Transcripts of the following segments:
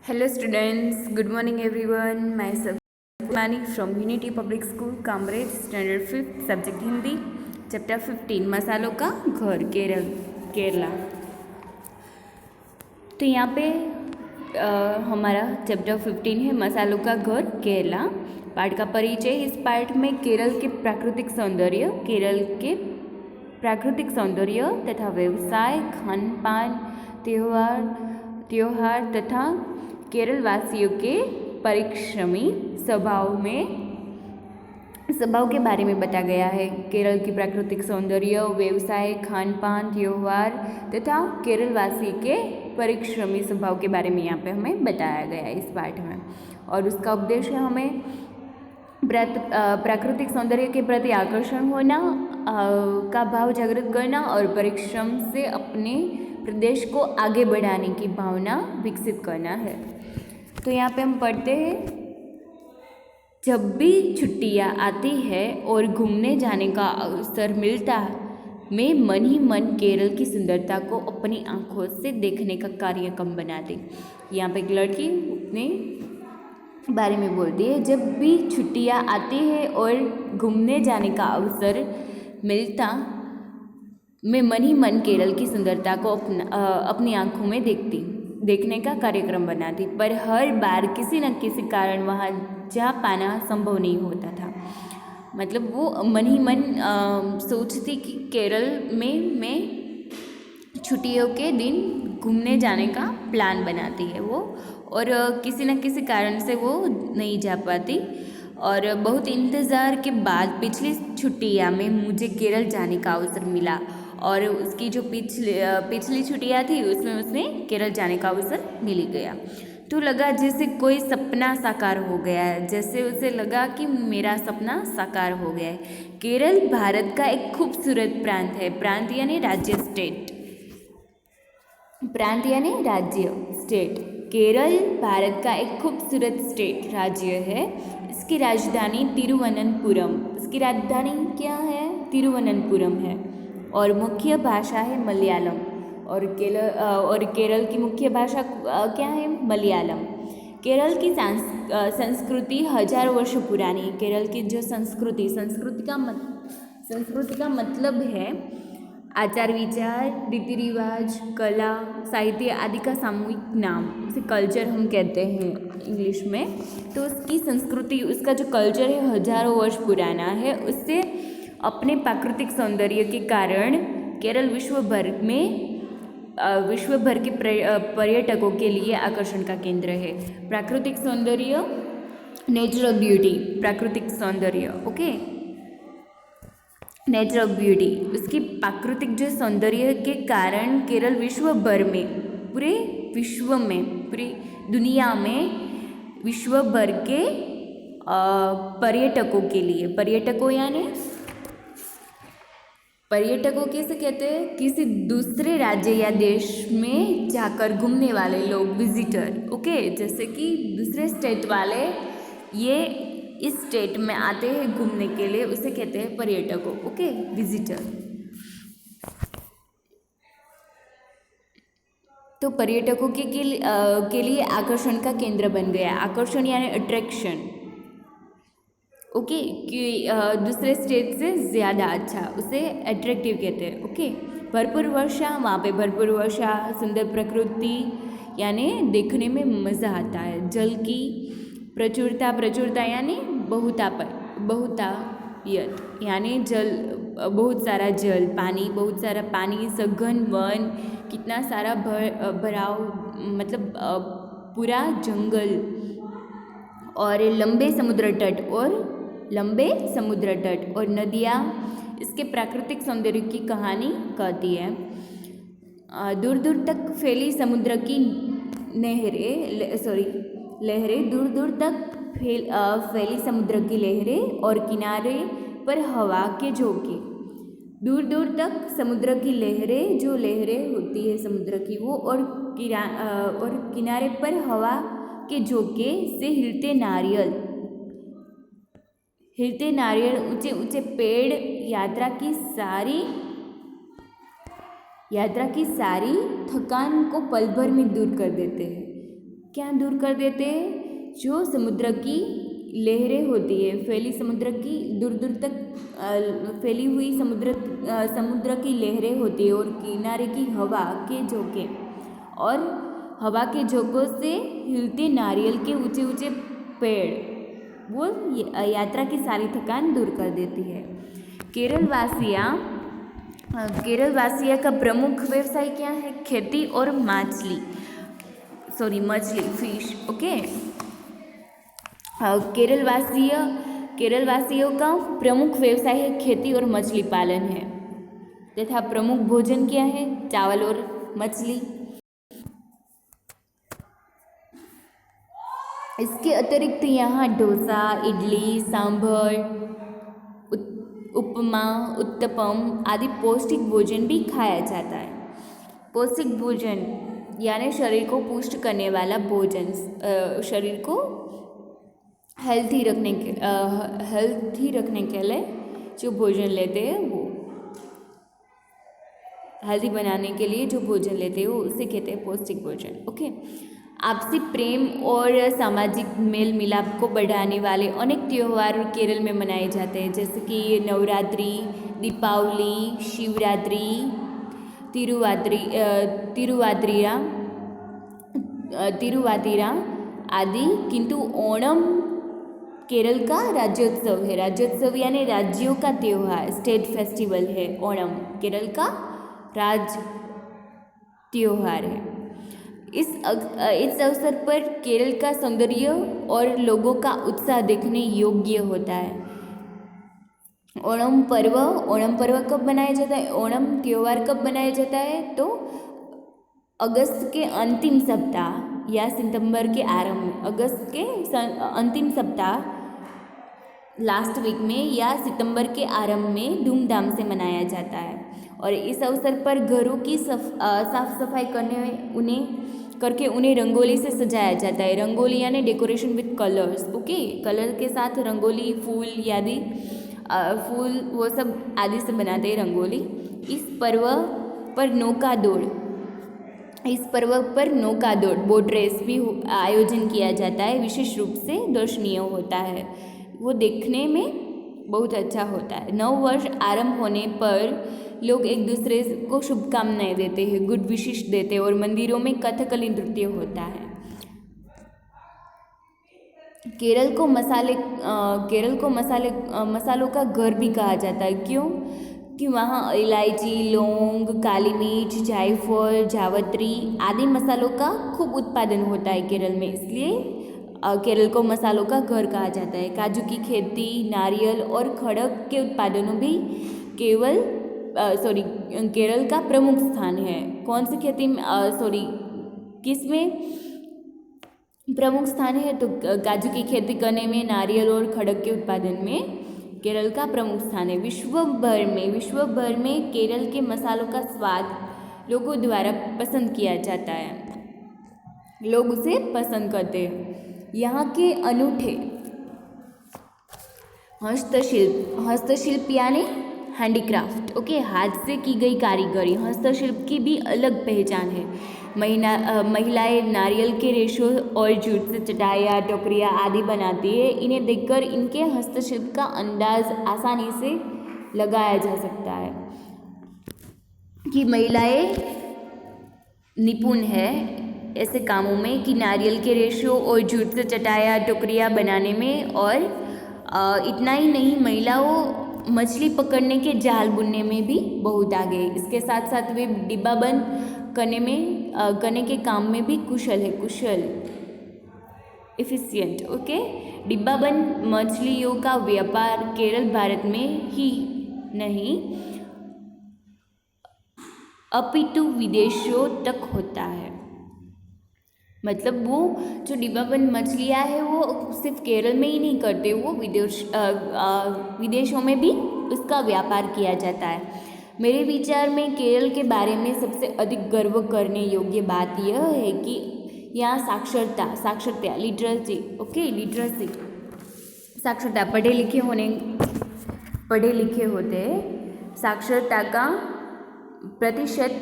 Hello students, good morning everyone. Myself Mani from Unity Public School, Cambridge, Standard 5th, Subject Hindi, Chapter 15, मसालों का घर केरला। तो यहाँ पे हमारा चैप्टर 15 है मसालों का घर केरला। पाठ का परिचय। इस पाठ में केरल के प्राकृतिक सौंदर्य तथा व्यवसाय, खान पान, त्योहार तथा केरल वासियों के परिश्रमी स्वभाव के बारे में बताया गया है। केरल की प्राकृतिक सौंदर्य, व्यवसाय, खान पान, त्योहार तथा केरल वासी के परिश्रमी स्वभाव के बारे में यहाँ पे हमें बताया गया है इस पाठ में। और उसका उद्देश्य हमें प्राकृतिक सौंदर्य के प्रति आकर्षण होना का भाव जागृत करना और परिश्रम से अपने प्रदेश को आगे बढ़ाने की भावना विकसित करना है। तो यहाँ पे हम पढ़ते हैं, जब भी छुट्टियाँ आती है और घूमने जाने का अवसर मिलता, मैं मन ही मन केरल की सुंदरता को अपनी आंखों से देखने का कार्यक्रम बनाती। यहाँ पे एक लड़की अपने बारे में बोलती है, जब भी छुट्टियाँ आती है और घूमने जाने का अवसर मिलता, मैं मन ही मन केरल की सुंदरता को अपनी आंखों में देखने का कार्यक्रम बनाती, पर हर बार किसी न किसी कारण वहाँ जा पाना संभव नहीं होता था। मतलब वो मन ही मन सोचती कि केरल में मैं छुट्टियों के दिन घूमने जाने का प्लान बनाती है वो, और किसी न किसी कारण से वो नहीं जा पाती। और बहुत इंतज़ार के बाद पिछली छुट्टियाँ में मुझे केरल जाने का अवसर मिला, और उसकी जो पिछली छुट्टियाँ थी उसमें उसने केरल जाने का अवसर मिल गया। तो लगा जैसे कोई सपना साकार हो गया है, जैसे उसे लगा कि मेरा सपना साकार हो गया है। केरल भारत का एक खूबसूरत प्रांत है। प्रांत यानी राज्य, स्टेट। केरल भारत का एक खूबसूरत राज्य है। इसकी राजधानी तिरुवनंतपुरम, इसकी राजधानी क्या है? तिरुवनंतपुरम है, और मुख्य भाषा है मलयालम। और केरल की मुख्य भाषा क्या है? मलयालम। केरल की संस्कृति हजारों वर्ष पुरानी है। केरल की जो संस्कृति का मतलब है आचार विचार, रीति रिवाज, कला, साहित्य आदि का सामूहिक नाम, उसे कल्चर हम कहते हैं इंग्लिश में। तो उसकी संस्कृति, उसका जो कल्चर है हजारों वर्ष पुराना है। उससे अपने प्राकृतिक सौंदर्य के कारण केरल विश्व भर के पर्यटकों के लिए आकर्षण का केंद्र है। प्राकृतिक सौंदर्य, नेचुरल ब्यूटी, प्राकृतिक सौंदर्य, ओके, नेचुरल ब्यूटी, उसकी प्राकृतिक जो सौंदर्य के कारण केरल पूरी दुनिया में विश्व भर के पर्यटकों कैसे कहते हैं? किसी दूसरे राज्य या देश में जाकर घूमने वाले लोग, विजिटर, ओके। जैसे कि दूसरे स्टेट वाले ये इस स्टेट में आते हैं घूमने के लिए, उसे कहते हैं पर्यटकों, ओके, विजिटर। तो पर्यटकों के लिए आकर्षण का केंद्र बन गया। आकर्षण यानी अट्रैक्शन, ओके, कि दूसरे स्टेट से ज़्यादा अच्छा, उसे अट्रैक्टिव कहते हैं, ओके। भरपूर वर्षा, वहाँ पे भरपूर वर्षा, सुंदर प्रकृति यानी देखने में मज़ा आता है। जल की प्रचुरता यानी बहुतायत यानी जल, बहुत सारा जल, बहुत सारा पानी, सघन वन, कितना सारा भराव, मतलब पूरा जंगल, और लंबे समुद्र तट और नदियाँ इसके प्राकृतिक सौंदर्य की कहानी कहती है। दूर दूर तक फैली समुद्र की लहरें, दूर दूर तक फैली समुद्र की लहरें, और किनारे पर हवा के झोंके। दूर दूर तक समुद्र की लहरें, जो लहरें होती है समुद्र की वो, और किनारे पर हवा के झोंके से हिलते नारियल, ऊंचे ऊंचे पेड़, यात्रा की सारी थकान को पल भर में दूर कर देते हैं। क्या दूर कर देते हैं? जो समुद्र की लहरें होती है, फैली समुद्र की दूर दूर तक फैली हुई समुद्र की लहरें होती है, और किनारे की हवा के झोंके और हवा के झोंकों से हिलते नारियल के ऊंचे ऊंचे पेड़, वो यात्रा की सारी थकान दूर कर देती है। केरल वासिया का प्रमुख व्यवसाय क्या है? खेती और मछली, फिश। ओके। केरल वासियों का प्रमुख व्यवसाय है खेती और मछली पालन है, तथा प्रमुख भोजन क्या है? चावल और मछली। इसके अतिरिक्त यहाँ डोसा, इडली, सांभर, उपमा, उत्तपम आदि पौष्टिक भोजन भी खाया जाता है। पौष्टिक भोजन यानी शरीर को पुष्ट करने वाला भोजन, शरीर को हेल्थी रखने के लिए जो भोजन लेते हैं, वो हेल्थी बनाने के लिए जो भोजन लेते हैं वो उसे कहते हैं पौष्टिक भोजन। ओके। आपसी प्रेम और सामाजिक मेल मिलाप को बढ़ाने वाले अनेक त्यौहार केरल में मनाए जाते हैं, जैसे कि नवरात्रि, दीपावली, शिवरात्रि, तिरुवातिरा आदि। किंतु ओणम केरल का राज्योत्सव है। राज्योत्सव यानी राज्यों का त्यौहार, स्टेट फेस्टिवल है। ओणम केरल का राज्य त्यौहार है। इस अवसर पर केरल का सौंदर्य और लोगों का उत्साह देखने योग्य होता है। ओणम पर्व कब मनाया जाता है? ओणम त्यौहार कब मनाया जाता है? तो अगस्त के अंतिम सप्ताह या सितंबर के आरंभ में, अगस्त के अंतिम सप्ताह लास्ट वीक में या सितंबर के आरंभ में धूमधाम से मनाया जाता है। और इस अवसर पर घरों की साफ सफाई करके उन्हें रंगोली से सजाया जाता है। रंगोली यानी decoration with colours. Okay. Colour के साथ रंगोली, फूल वो सब आदि से बनाते हैं रंगोली। इस पर्व पर नौका दौड़, बोट रेस भी आयोजन किया जाता है। विशेष रूप से दर्शनीय होता है, वो देखने में बहुत अच्छा होता है। नव वर्ष आरंभ होने पर लोग एक दूसरे को शुभकामनाएं देते हैं, गुड विशेष देते हैं, और मंदिरों में कथकली नृत्य होता है। केरल को मसालों का घर भी कहा जाता है। क्यों? कि वहाँ इलायची, लौंग, काली मिर्च, जायफल, जावित्री आदि मसालों का खूब उत्पादन होता है केरल में, इसलिए केरल को मसालों का घर कहा जाता है। काजू की खेती, नारियल और खड़ग के उत्पादनों भी केरल का प्रमुख स्थान है। कौन सी खेती में किसमें प्रमुख स्थान है? तो काजू की खेती करने में, नारियल और खड़ग के उत्पादन में केरल का प्रमुख स्थान है। विश्व भर में केरल के मसालों का स्वाद लोगों द्वारा पसंद किया जाता है, लोग उसे पसंद करते हैं। यहाँ के अनूठे हस्तशिल्प यानी हैंडीक्राफ्ट। ओके। हाथ से की गई कारीगरी, हस्तशिल्प की भी अलग पहचान है। महिलाएं नारियल के रेशों और जूट से चटाइयाँ, टोकरियाँ आदि बनाती है। इन्हें देखकर इनके हस्तशिल्प का अंदाज आसानी से लगाया जा सकता है कि महिलाएं निपुण है ऐसे कामों में, कि नारियल के रेशों और जूट से चटाइयाँ, टोकरियाँ बनाने में। और इतना ही नहीं, महिलाओं मछली पकड़ने के जाल बुनने में भी बहुत आगे। इसके साथ साथ वे डिब्बा बंद करने के काम में भी कुशल, एफिशिएंट। ओके। डिब्बा बंद मछलियों का व्यापार केरल भारत में ही नहीं अपितु विदेशों तक होता है। मतलब वो जो डिब्बाबंद मछलियाँ हैं वो सिर्फ केरल में ही नहीं करते, वो विदेशों में भी उसका व्यापार किया जाता है। मेरे विचार में केरल के बारे में सबसे अधिक गर्व करने योग्य बात यह है कि यहाँ साक्षरता लिटरेसी। ओके। लिटरेसी साक्षरता, पढ़े लिखे होते हैं। साक्षरता का प्रतिशत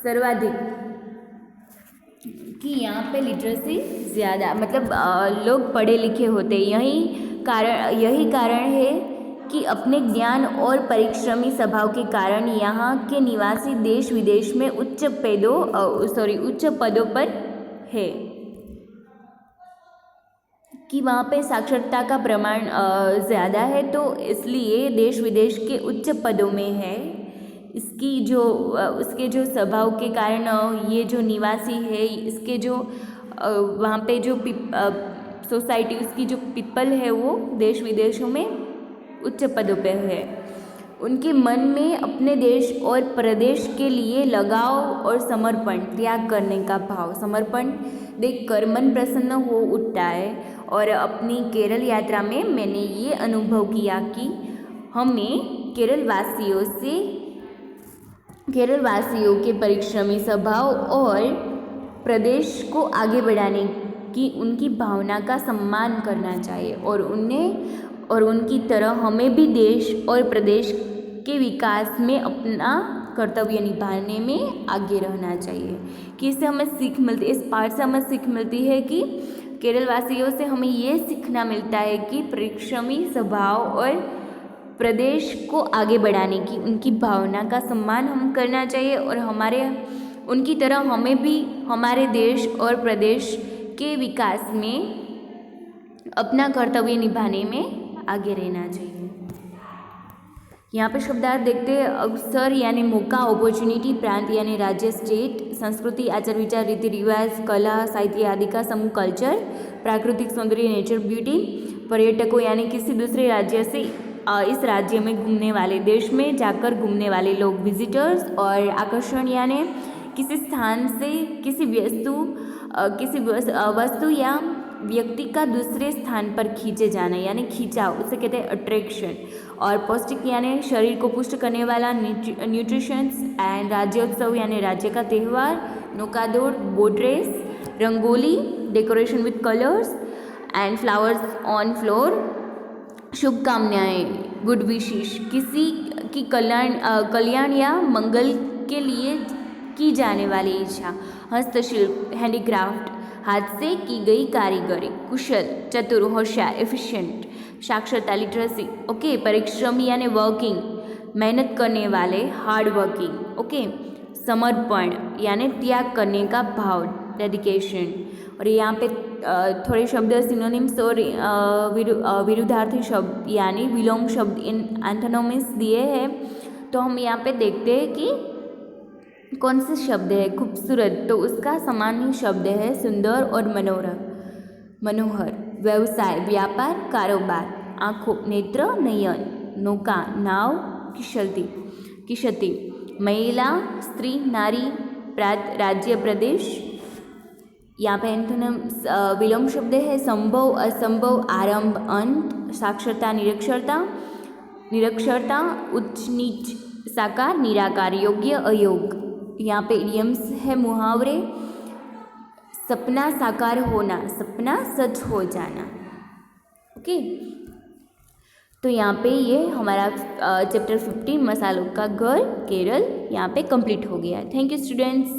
सर्वाधिक कि यहाँ पे लिटरेसी ज़्यादा, मतलब लोग पढ़े लिखे होते, यही कारण है कि अपने ज्ञान और परिश्रमी स्वभाव के कारण यहाँ के निवासी देश विदेश में उच्च पदों पर है, कि वहाँ पे साक्षरता का प्रमाण ज़्यादा है, तो इसलिए देश विदेश के उच्च पदों में है। उसके जो स्वभाव के कारण ये जो निवासी है, इसके जो वहाँ पे जो सोसाइटी, उसकी जो पीपल है, वो देश विदेशों में उच्च पदों पे है। उनके मन में अपने देश और प्रदेश के लिए लगाव और समर्पण, त्याग करने का भाव, समर्पण देखकर मन प्रसन्न हो उठता है। और अपनी केरल यात्रा में मैंने ये अनुभव किया कि हमें केरल वासियों के परिश्रमी स्वभाव और प्रदेश को आगे बढ़ाने की उनकी भावना का सम्मान करना चाहिए, और उनकी तरह हमें भी देश और प्रदेश के विकास में अपना कर्तव्य निभाने में आगे रहना चाहिए। कि इससे हमें सीख मिलती, इस पाठ से हमें सीख मिलती है कि केरल वासियों से हमें ये सीखना मिलता है कि परिश्रमी स्वभाव और प्रदेश को आगे बढ़ाने की उनकी भावना का सम्मान हम करना चाहिए, और उनकी तरह हमें भी हमारे देश और प्रदेश के विकास में अपना कर्तव्य निभाने में आगे रहना चाहिए। यहाँ पे शब्दार्थ देखते हैं। अवसर यानी मौका, अपॉर्चुनिटी, प्रांत यानी राज्य, स्टेट, संस्कृति, आचार विचार, रीति रिवाज, कला, साहित्य आदि का समूह, कल्चर, प्राकृतिक सौंदर्य, नेचर, ब्यूटी, पर्यटकों यानी किसी दूसरे राज्य से इस राज्य में घूमने वाले, देश में जाकर घूमने वाले लोग, विजिटर्स, और आकर्षण यानी किसी स्थान से किसी वस्तु या व्यक्ति का दूसरे स्थान पर खींचे जाना यानी खींचाव, उसे कहते हैं अट्रैक्शन। और पौष्टिक यानी शरीर को पुष्ट करने वाला, न्यूट्रिशंस। एंड राज्योत्सव यानी राज्य का त्यौहार, नौकादौड़, boat race, rangoli, decoration with colours and flowers on floor, शुभकामनाएँ, गुड विशेष, किसी की कल्याण या मंगल के लिए की जाने वाली इच्छा, हस्तशिल्प, हैंडीक्राफ्ट, हाथ से की गई कारीगरी, कुशल, चतुर, होशियार, एफिशिएंट, साक्षरता, लिटरेसी, ओके, परिश्रमी यानी वर्किंग, मेहनत करने वाले, हार्ड वर्किंग, ओके, समर्पण यानी त्याग करने का भाव, डेडिकेशन। और यहाँ पे थोड़े शब्द सिनोनिम्स और विरुद्धार्थी शब्द यानी विलोम शब्द इन एंथोनिम्स दिए हैं। तो हम यहाँ पे देखते हैं कि कौन से शब्द है खूबसूरत, तो उसका समान ही शब्द है सुंदर और मनोहर, व्यवसाय, व्यापार, कारोबार, आँखों, नेत्र, नयन, नौका, नाव, किशती, महिला, स्त्री, नारी, प्रांत, राज्य, प्रदेश। यहाँ पे एंथोनिम विलोम शब्द है संभव, असंभव, आरंभ, अंत, साक्षरता, निरक्षरता, उच्च नीच, साकार, निराकार, योग्य, अयोग्य। यहाँ पे इडियम्स है मुहावरे, सपना साकार होना, सपना सच हो जाना, ओके। तो यहाँ पे ये हमारा चैप्टर 15 मसालों का घर केरल यहाँ पे कंप्लीट हो गया। Thank you students.